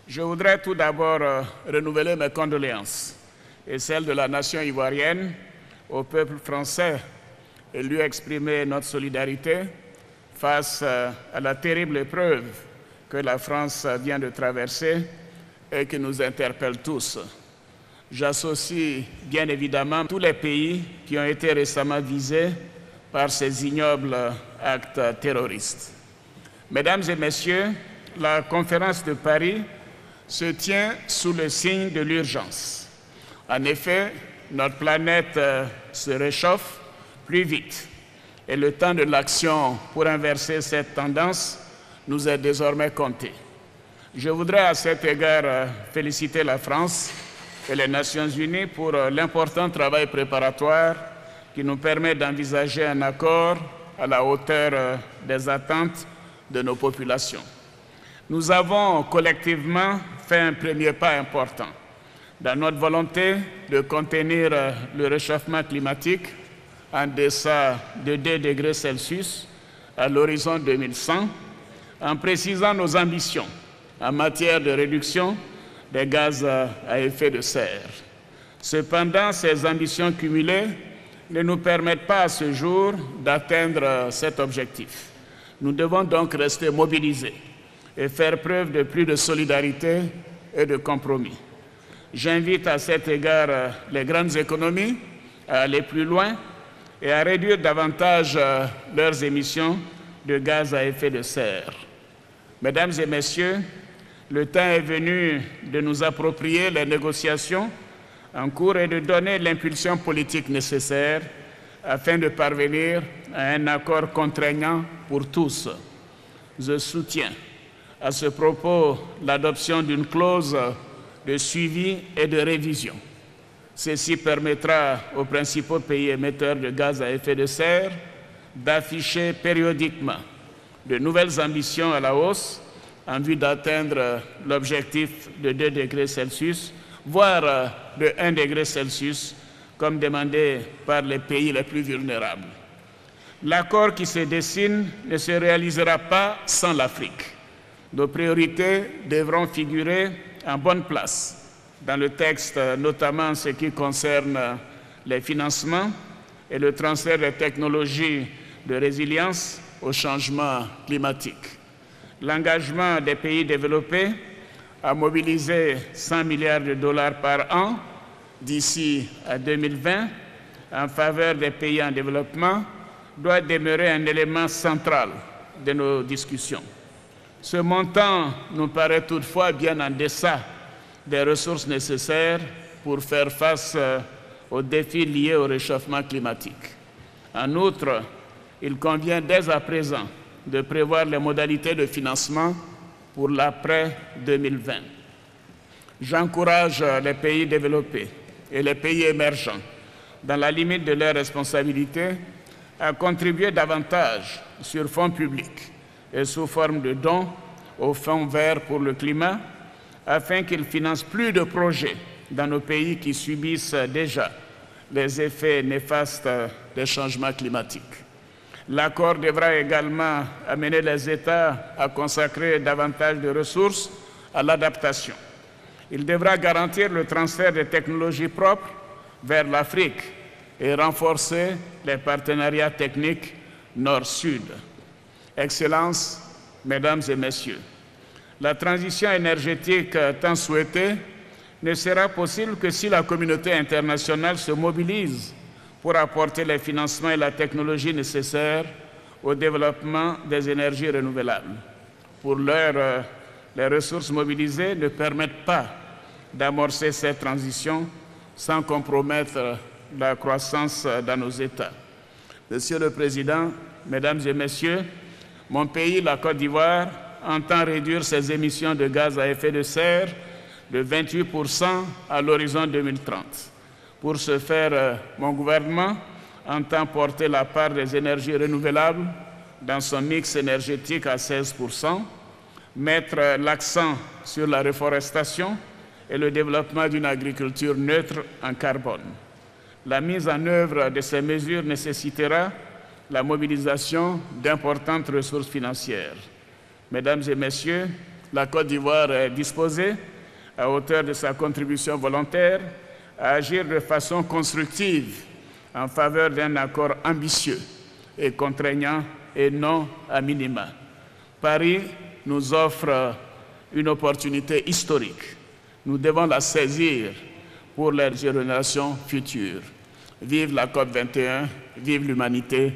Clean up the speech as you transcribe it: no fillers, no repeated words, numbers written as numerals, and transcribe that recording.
Je voudrais tout d'abord renouveler mes condoléances et celles de la nation ivoirienne au peuple français et lui exprimer notre solidarité face à la terrible épreuve que la France vient de traverser et qui nous interpelle tous. J'associe bien évidemment tous les pays qui ont été récemment visés par ces ignobles actes terroristes. Mesdames et messieurs, la conférence de Paris se tient sous le signe de l'urgence. En effet, notre planète se réchauffe plus vite et le temps de l'action pour inverser cette tendance nous est désormais compté. Je voudrais à cet égard féliciter la France et les Nations Unies pour l'important travail préparatoire qui nous permet d'envisager un accord à la hauteur des attentes de nos populations. Nous avons collectivement fait un premier pas important dans notre volonté de contenir le réchauffement climatique en deçà de 2 degrés Celsius à l'horizon 2100, en précisant nos ambitions en matière de réduction des gaz à effet de serre. Cependant, ces ambitions cumulées ne nous permettent pas à ce jour d'atteindre cet objectif. Nous devons donc rester mobilisés et faire preuve de plus de solidarité et de compromis. J'invite à cet égard les grandes économies à aller plus loin et à réduire davantage leurs émissions de gaz à effet de serre. Mesdames et messieurs, le temps est venu de nous approprier les négociations en cours et de donner l'impulsion politique nécessaire afin de parvenir à un accord contraignant pour tous. Je soutiens à ce propos l'adoption d'une clause de suivi et de révision. Ceci permettra aux principaux pays émetteurs de gaz à effet de serre d'afficher périodiquement de nouvelles ambitions à la hausse en vue d'atteindre l'objectif de 2 degrés Celsius, voire de 1 degré Celsius, comme demandé par les pays les plus vulnérables. L'accord qui se dessine ne se réalisera pas sans l'Afrique. Nos priorités devront figurer en bonne place dans le texte, notamment en ce qui concerne les financements et le transfert des technologies de résilience au changement climatique. L'engagement des pays développés à mobiliser 100 milliards de dollars par an d'ici à 2020 en faveur des pays en développement doit demeurer un élément central de nos discussions. Ce montant nous paraît toutefois bien en deçà des ressources nécessaires pour faire face aux défis liés au réchauffement climatique. En outre, il convient dès à présent de prévoir les modalités de financement pour l'après-2020. J'encourage les pays développés et les pays émergents, dans la limite de leurs responsabilités, à contribuer davantage sur fonds publics et sous forme de dons au Fonds vert pour le climat, afin qu'ils financent plus de projets dans nos pays qui subissent déjà les effets néfastes des changements climatiques. L'accord devra également amener les États à consacrer davantage de ressources à l'adaptation. Il devra garantir le transfert des technologies propres vers l'Afrique et renforcer les partenariats techniques Nord-Sud. Excellences, Mesdames et Messieurs, la transition énergétique tant souhaitée ne sera possible que si la communauté internationale se mobilise pour apporter les financements et la technologie nécessaires au développement des énergies renouvelables. Pour l'heure, les ressources mobilisées ne permettent pas d'amorcer cette transition sans compromettre la croissance dans nos États. Monsieur le Président, Mesdames et Messieurs, mon pays, la Côte d'Ivoire, entend réduire ses émissions de gaz à effet de serre de 28% à l'horizon 2030. Pour ce faire, mon gouvernement entend porter la part des énergies renouvelables dans son mix énergétique à 16%, mettre l'accent sur la reforestation et le développement d'une agriculture neutre en carbone. La mise en œuvre de ces mesures nécessitera la mobilisation d'importantes ressources financières. Mesdames et Messieurs, la Côte d'Ivoire est disposée, à hauteur de sa contribution volontaire, à agir de façon constructive en faveur d'un accord ambitieux et contraignant et non à minima. Paris nous offre une opportunité historique. Nous devons la saisir pour les générations futures. Vive la COP21, vive l'humanité,